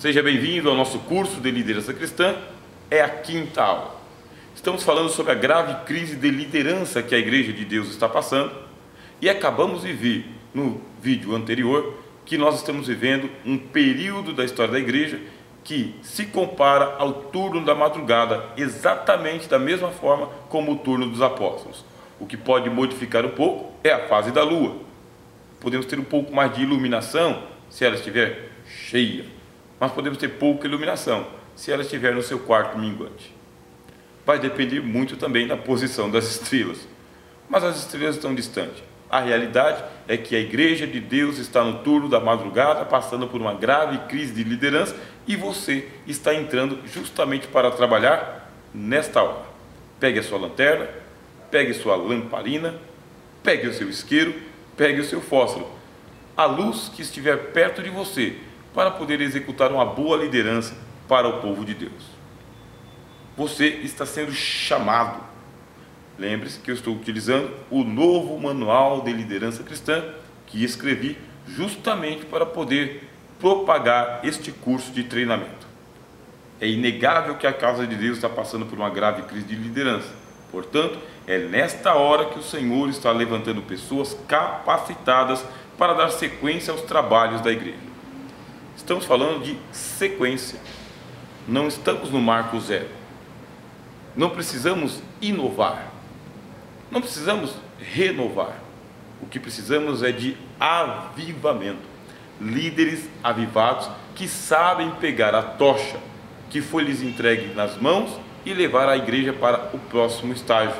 Seja bem-vindo ao nosso curso de liderança cristã, é a 5ª aula. Estamos falando sobre a grave crise de liderança que a Igreja de Deus está passando e acabamos de ver no vídeo anterior que nós estamos vivendo um período da história da Igreja que se compara ao turno da madrugada, exatamente da mesma forma como o turno dos apóstolos. O que pode modificar um pouco é a fase da lua. Podemos ter um pouco mais de iluminação se ela estiver cheia, mas podemos ter pouca iluminação se ela estiver no seu quarto minguante. Vai depender muito também da posição das estrelas, mas as estrelas estão distantes. A realidade é que a Igreja de Deus está no turno da madrugada, passando por uma grave crise de liderança, e você está entrando justamente para trabalhar nesta hora. Pegue a sua lanterna, pegue sua lamparina, pegue o seu isqueiro, pegue o seu fósforo, a luz que estiver perto de você, para poder executar uma boa liderança para o povo de Deus. Você está sendo chamado. Lembre-se que eu estou utilizando o novo manual de liderança cristã que escrevi justamente para poder propagar este curso de treinamento. É inegável que a casa de Deus está passando por uma grave crise de liderança. Portanto, é nesta hora que o Senhor está levantando pessoas capacitadas para dar sequência aos trabalhos da igreja. Estamos falando de sequência. Não estamos no marco zero. Não precisamos inovar. Não precisamos renovar. O que precisamos é de avivamento. Líderes avivados que sabem pegar a tocha que foi lhes entregue nas mãos e levar a igreja para o próximo estágio.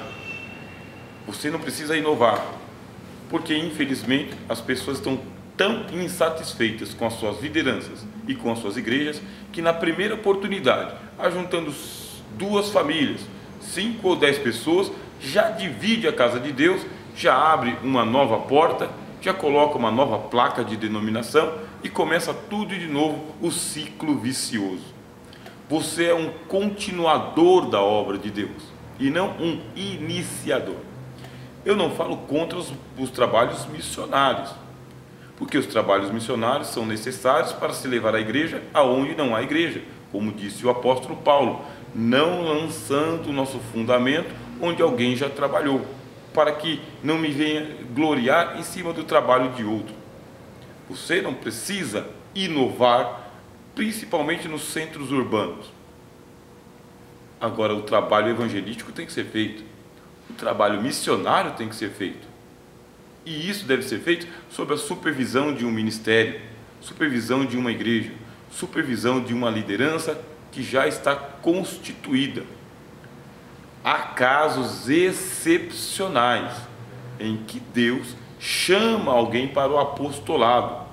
Você não precisa inovar, porque infelizmente as pessoas estão tão insatisfeitas com as suas lideranças e com as suas igrejas, que na primeira oportunidade, ajuntando 2 famílias, 5 ou 10 pessoas, já divide a casa de Deus, já abre uma nova porta, já coloca uma nova placa de denominação e começa tudo de novo, o ciclo vicioso. Você é um continuador da obra de Deus e não um iniciador. Eu não falo contra os trabalhos missionários, porque os trabalhos missionários são necessários para se levar a igreja aonde não há igreja, como disse o apóstolo Paulo, não lançando o nosso fundamento onde alguém já trabalhou, para que não me venha gloriar em cima do trabalho de outro. Você não precisa inovar, principalmente nos centros urbanos. Agora, o trabalho evangelístico tem que ser feito, o trabalho missionário tem que ser feito, e isso deve ser feito sob a supervisão de um ministério, supervisão de uma igreja, supervisão de uma liderança que já está constituída. Há casos excepcionais em que Deus chama alguém para o apostolado,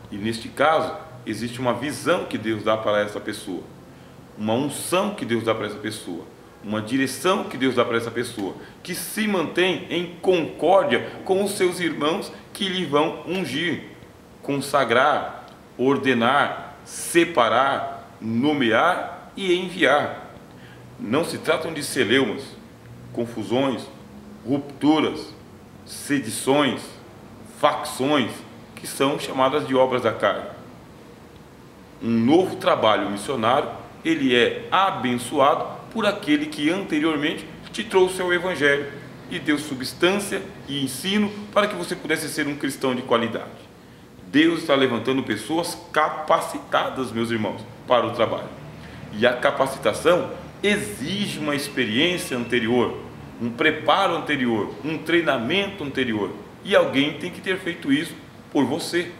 e neste caso existe uma visão que Deus dá para essa pessoa, uma unção que Deus dá para essa pessoa, uma direção que Deus dá para essa pessoa, que se mantém em concórdia com os seus irmãos que lhe vão ungir, consagrar, ordenar, separar, nomear e enviar. Não se tratam de celeumas, confusões, rupturas, sedições, facções, que são chamadas de obras da carne. Um novo trabalho missionário, ele é abençoado por aquele que anteriormente te trouxe ao Evangelho e deu substância e ensino para que você pudesse ser um cristão de qualidade. Deus está levantando pessoas capacitadas, meus irmãos, para o trabalho. E a capacitação exige uma experiência anterior, um preparo anterior, um treinamento anterior. E alguém tem que ter feito isso por você.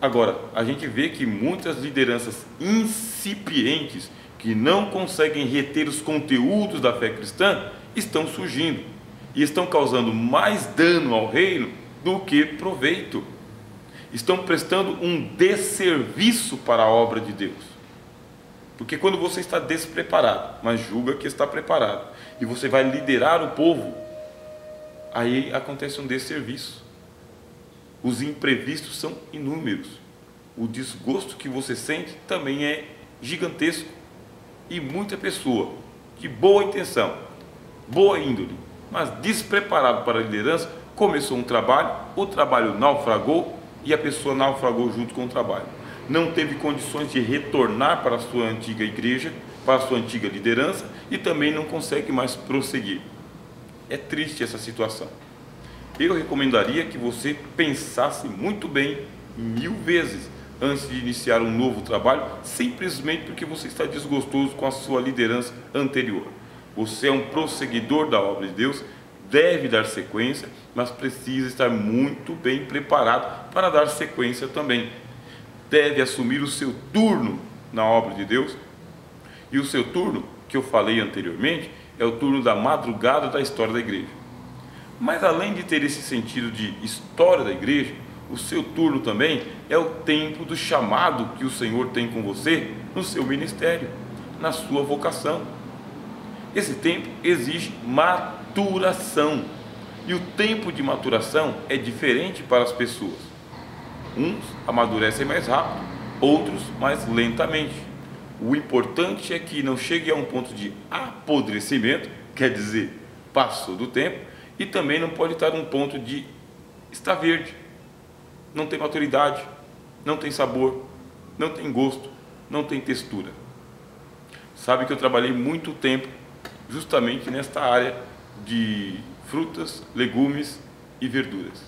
Agora, a gente vê que muitas lideranças incipientes, que não conseguem reter os conteúdos da fé cristã, estão surgindo e estão causando mais dano ao reino do que proveito. Estão prestando um desserviço para a obra de Deus. Porque quando você está despreparado, mas julga que está preparado, e você vai liderar o povo, aí acontece um desserviço. Os imprevistos são inúmeros. O desgosto que você sente também é gigantesco. E muita pessoa de boa intenção, boa índole, mas despreparado para a liderança, começou um trabalho, o trabalho naufragou e a pessoa naufragou junto com o trabalho. não teve condições de retornar para a sua antiga igreja, para a sua antiga liderança, e também não consegue mais prosseguir. É triste essa situação. Eu recomendaria que você pensasse muito bem, 1000 vezes, antes de iniciar um novo trabalho, simplesmente porque você está desgostoso com a sua liderança anterior. Você é um prosseguidor da obra de Deus, deve dar sequência, mas precisa estar muito bem preparado para dar sequência também. Deve assumir o seu turno na obra de Deus, e o seu turno, que eu falei anteriormente, é o turno da madrugada da história da igreja. Mas além de ter esse sentido de história da igreja, o seu turno também é o tempo do chamado que o Senhor tem com você no seu ministério, na sua vocação. Esse tempo exige maturação, e o tempo de maturação é diferente para as pessoas. Uns amadurecem mais rápido, outros mais lentamente. O importante é que não chegue a um ponto de apodrecimento, quer dizer, passou do tempo, e também não pode estar num ponto de está verde, não tem maturidade, não tem sabor, não tem gosto, não tem textura. Sabe que eu trabalhei muito tempo justamente nesta área de frutas, legumes e verduras.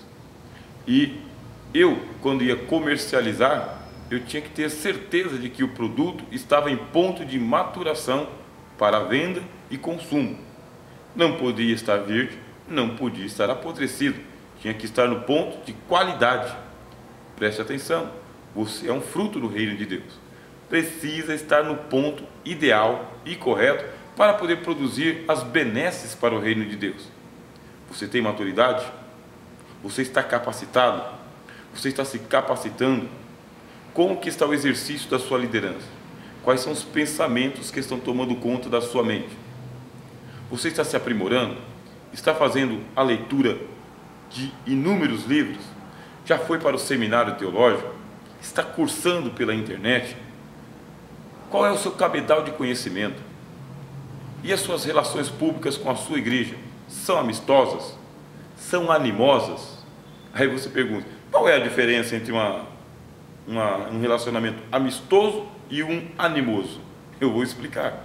E eu, quando ia comercializar, eu tinha que ter certeza de que o produto estava em ponto de maturação para venda e consumo. Não podia estar verde, não podia estar apodrecido, tinha que estar no ponto de qualidade. Preste atenção, você é um fruto do reino de Deus. Precisa estar no ponto ideal e correto para poder produzir as benesses para o reino de Deus. Você tem maturidade? Você está capacitado? Você está se capacitando? Como que está o exercício da sua liderança? Quais são os pensamentos que estão tomando conta da sua mente? Você está se aprimorando? Está fazendo a leitura de inúmeros livros? Já foi para o seminário teológico? Está cursando pela internet? Qual é o seu cabedal de conhecimento? E as suas relações públicas com a sua igreja? São amistosas? São animosas? Aí você pergunta, qual é a diferença entre um relacionamento amistoso e um animoso? Eu vou explicar.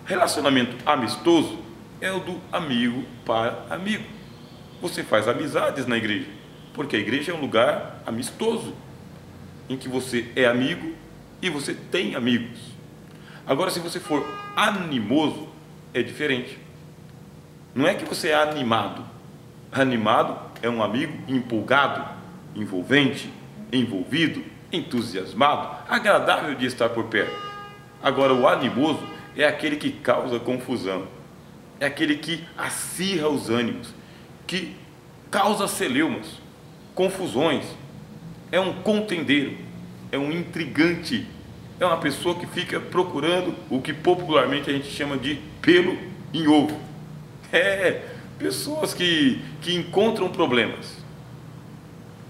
Relacionamento amistoso é o do amigo para amigo. Você faz amizades na igreja, porque a igreja é um lugar amistoso, em que você é amigo e você tem amigos. Agora, se você for animoso, é diferente. Não é que você é animado. Animado é um amigo empolgado, envolvente, envolvido, entusiasmado, agradável de estar por perto. Agora, o animoso é aquele que causa confusão, é aquele que acirra os ânimos, que causa celeumas, confusões, é um contendeiro, é um intrigante, é uma pessoa que fica procurando o que popularmente a gente chama de pelo em ovo. Pessoas que encontram problemas.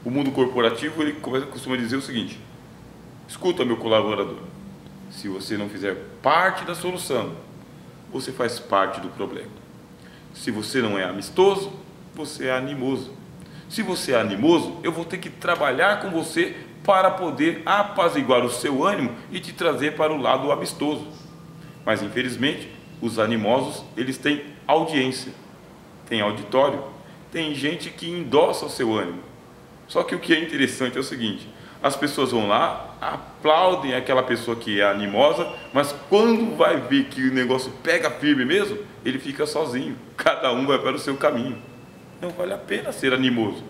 O mundo corporativo ele costuma dizer o seguinte: escuta, meu colaborador, se você não fizer parte da solução, você faz parte do problema. Se você não é amistoso, você é animoso. Se você é animoso, eu vou ter que trabalhar com você para poder apaziguar o seu ânimo e te trazer para o lado amistoso. Mas infelizmente, os animosos, eles têm audiência, têm auditório, tem gente que endossa o seu ânimo. Só que o que é interessante é o seguinte: as pessoas vão lá, aplaudem aquela pessoa que é animosa, mas quando vai ver que o negócio pega firme mesmo, ele fica sozinho, cada um vai para o seu caminho. Não vale a pena ser animoso.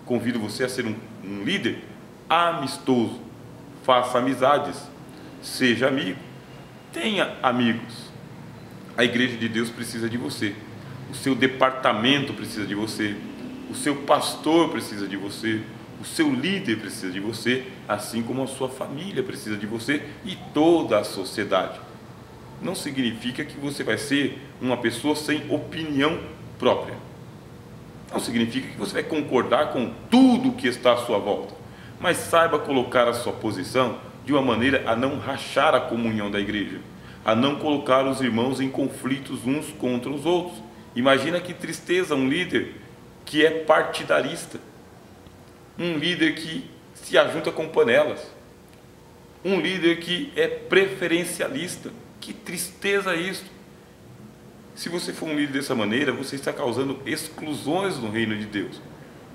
Convido você a ser um líder amistoso. Faça amizades, seja amigo, tenha amigos. A igreja de Deus precisa de você, o seu departamento precisa de você, o seu pastor precisa de você, o seu líder precisa de você, assim como a sua família precisa de você e toda a sociedade. Não significa que você vai ser uma pessoa sem opinião própria. Não significa que você vai concordar com tudo que está à sua volta, mas saiba colocar a sua posição de uma maneira a não rachar a comunhão da igreja, a não colocar os irmãos em conflitos uns contra os outros. Imagina que tristeza um líder que é partidarista, um líder que se ajunta com panelas, Um líder que é preferencialista. Que tristeza isso! Se você for um líder dessa maneira, você está causando exclusões no reino de Deus.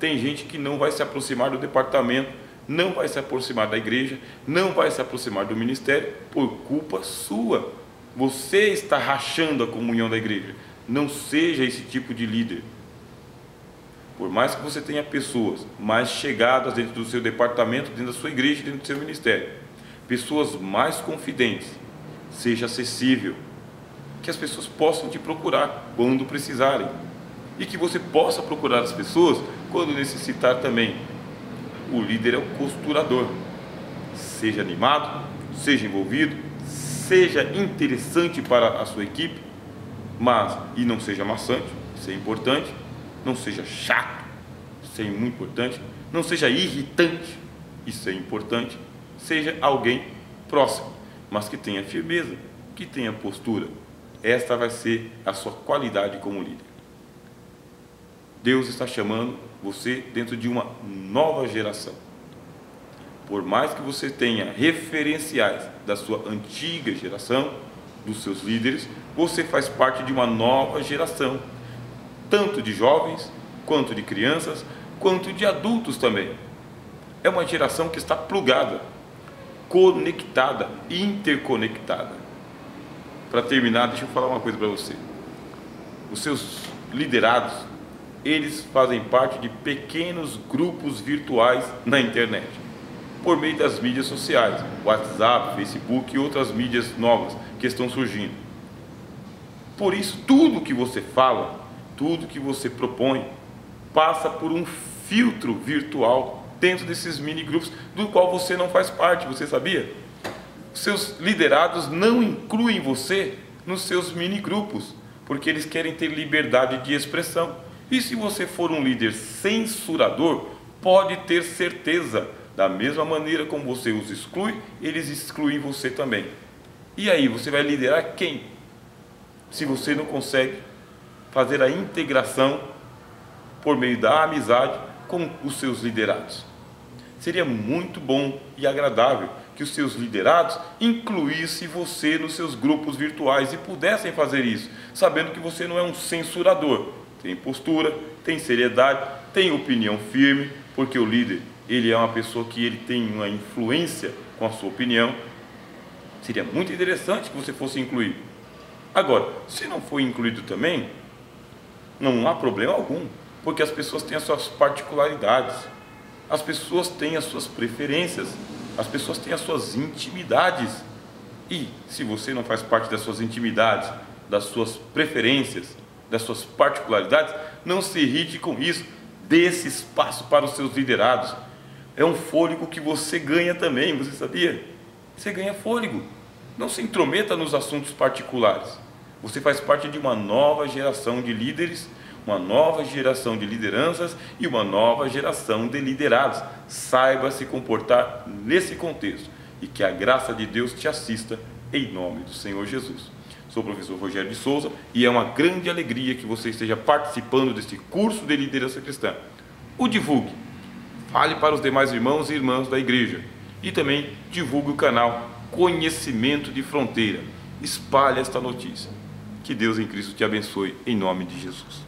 Tem gente que não vai se aproximar do departamento, não vai se aproximar da igreja, não vai se aproximar do ministério por culpa sua. Você está rachando a comunhão da igreja. Não seja esse tipo de líder. Por mais que você tenha pessoas mais chegadas dentro do seu departamento, dentro da sua igreja, dentro do seu ministério, pessoas mais confidentes, seja acessível, que as pessoas possam te procurar quando precisarem e que você possa procurar as pessoas quando necessitar também. O líder é o costurador. Seja animado, seja envolvido, seja interessante para a sua equipe, mas e não seja maçante, isso é importante. Não seja chato, isso é muito importante. Não seja irritante, isso é importante. Seja alguém próximo, mas que tenha firmeza, que tenha postura. Esta vai ser a sua qualidade como líder. Deus está chamando você dentro de uma nova geração. Por mais que você tenha referenciais da sua antiga geração, dos seus líderes, você faz parte de uma nova geração, tanto de jovens, quanto de crianças, quanto de adultos também. É uma geração que está plugada, conectada, interconectada. Para terminar, deixa eu falar uma coisa para você. Os seus liderados, eles fazem parte de pequenos grupos virtuais na internet, por meio das mídias sociais, WhatsApp, Facebook e outras mídias novas que estão surgindo. Por isso, tudo que você fala, tudo que você propõe, passa por um filtro virtual dentro desses mini grupos, do qual você não faz parte, você sabia? Seus liderados não incluem você nos seus mini grupos, porque eles querem ter liberdade de expressão. E se você for um líder censurador, pode ter certeza, da mesma maneira como você os exclui, eles excluem você também. E aí, você vai liderar quem? Se você não consegue fazer a integração por meio da amizade com os seus liderados. Seria muito bom e agradável que os seus liderados incluíssem você nos seus grupos virtuais e pudessem fazer isso, sabendo que você não é um censurador. Tem postura, tem seriedade, tem opinião firme, porque o líder, ele é uma pessoa que ele tem uma influência com a sua opinião. Seria muito interessante que você fosse incluído. Agora, se não for incluído também, não há problema algum, porque as pessoas têm as suas particularidades, as pessoas têm as suas preferências, as pessoas têm as suas intimidades. E se você não faz parte das suas intimidades, das suas preferências, das suas particularidades, não se irrite com isso. Dê esse espaço para os seus liderados. É um fôlego que você ganha também, você sabia? Você ganha fôlego. Não se intrometa nos assuntos particulares. Você faz parte de uma nova geração de líderes, uma nova geração de lideranças e uma nova geração de liderados. Saiba se comportar nesse contexto e que a graça de Deus te assista em nome do Senhor Jesus. Sou o professor Rogério de Souza e é uma grande alegria que você esteja participando deste curso de liderança cristã. O divulgue, fale para os demais irmãos e irmãs da igreja e também divulgue o canal Conhecimento de Fronteira. Espalhe esta notícia. Que Deus em Cristo te abençoe em nome de Jesus.